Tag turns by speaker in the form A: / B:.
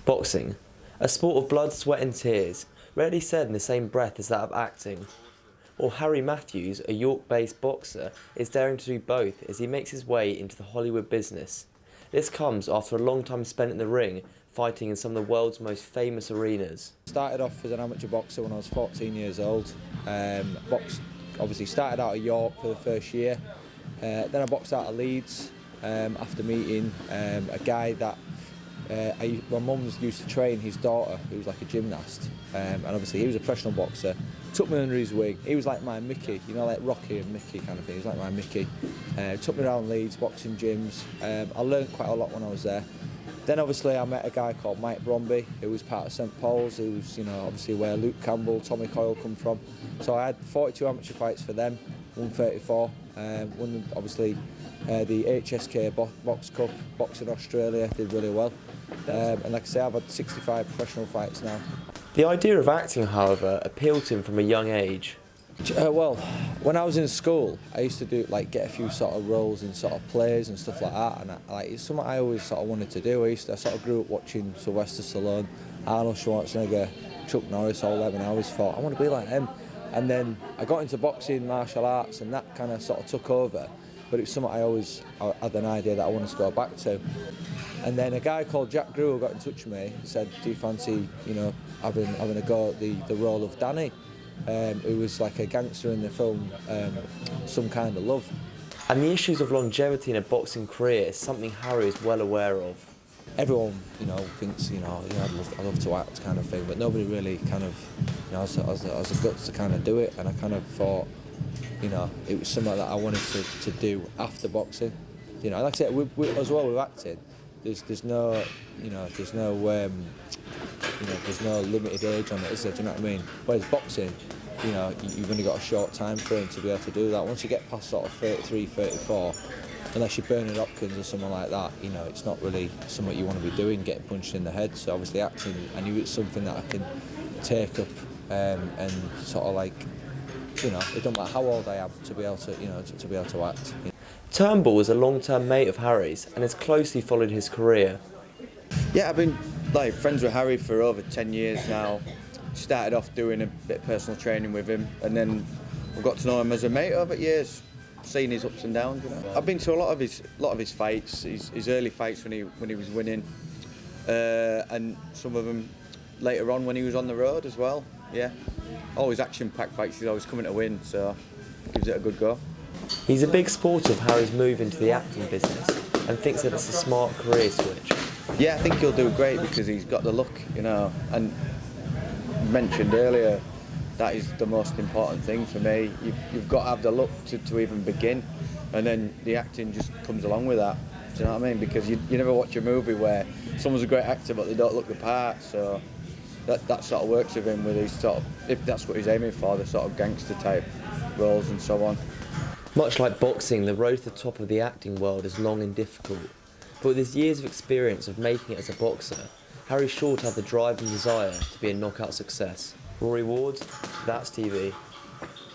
A: Boxing, a sport of blood, sweat and tears, rarely said in the same breath as that of acting. Or Harry Matthews, a York-based boxer, is daring to do both as he makes his way into the Hollywood business. This comes after a long time spent in the ring, fighting in some of the world's most famous arenas.
B: Started off as an amateur boxer when I was 14 years old. Obviously started out at York for the first year. Then I boxed out of Leeds after meeting a guy that my mum used to train his daughter, who was like a gymnast, and obviously he was a professional boxer. Took me under his wing. He was like my Mickey, you know, like Rocky and Mickey kind of thing. He was like my Mickey. Took me around Leeds, boxing gyms. I learned quite a lot when I was there. Then obviously I met a guy called Mike Bromby, who was part of St Paul's, who was, you know, obviously where Luke Campbell, Tommy Coyle come from. So I had 42 amateur fights for them, won 34. Won obviously the HSK Box Cup, boxing Australia, did really well. And like I say, I've had 65 professional fights now.
A: The idea of acting, however, appealed to him from a young age.
B: Well, when I was in school, I used to get a few sort of roles in sort of plays and stuff like that, and it's something I always sort of wanted to do. I sort of grew up watching Sylvester Stallone, Arnold Schwarzenegger, Chuck Norris, all them, and I always thought I want to be like them. And then I got into boxing, martial arts, and that kind of sort of took over. But it was something I always had an idea that I wanted to go back to. And then a guy called Jack Grew got in touch with me and said, "Do you fancy, you know, having a go at the role of Danny?" Who was like a gangster in the film Some Kind of Love.
A: And the issues of longevity in a boxing career is something Harry is well aware of.
B: Everyone, you know, thinks, you know, I love to act kind of thing, but nobody really kind of, you know, has the guts to kind of do it. And I kind of thought, you know, it was something that I wanted to do after boxing. You know, like I said, as well with acting, there's no limited age on it, is there? Do you know what I mean? Whereas boxing, you know, you've only got a short time frame to be able to do that. Once you get past sort of 33, 34, unless you're Bernard Hopkins or someone like that, you know, it's not really something you want to be doing, getting punched in the head. So obviously acting, I knew it's something that I can take up and sort of like, you know, it doesn't matter how old I am to be able to, you know, to be able to act.
A: Turnbull is a long-term mate of Harry's and has closely followed his career.
C: Yeah, I've been like friends with Harry for over 10 years now. Started off doing a bit of personal training with him, and then I've got to know him as a mate over years, seen his ups and downs. You know, I've been to a lot of his fights, his early fights when he was winning, and some of them later on when he was on the road as well. Yeah, always action-packed fights. He's always coming to win, so gives it a good go.
A: He's a big supporter of Harry's move into the acting business and thinks that it's a smart career switch.
C: Yeah, I think he'll do great because he's got the look, you know, and mentioned earlier, that is the most important thing for me. You've got to have the look to even begin, and then the acting just comes along with that. Do you know what I mean? Because you never watch a movie where someone's a great actor but they don't look the part, so that sort of works with him with his sort of, if that's what he's aiming for, the sort of gangster type roles and so on.
A: Much like boxing, the road to the top of the acting world is long and difficult. But with his years of experience of making it as a boxer, Harry's sure to have the drive and desire to be a knockout success. Rory Ward, That's TV.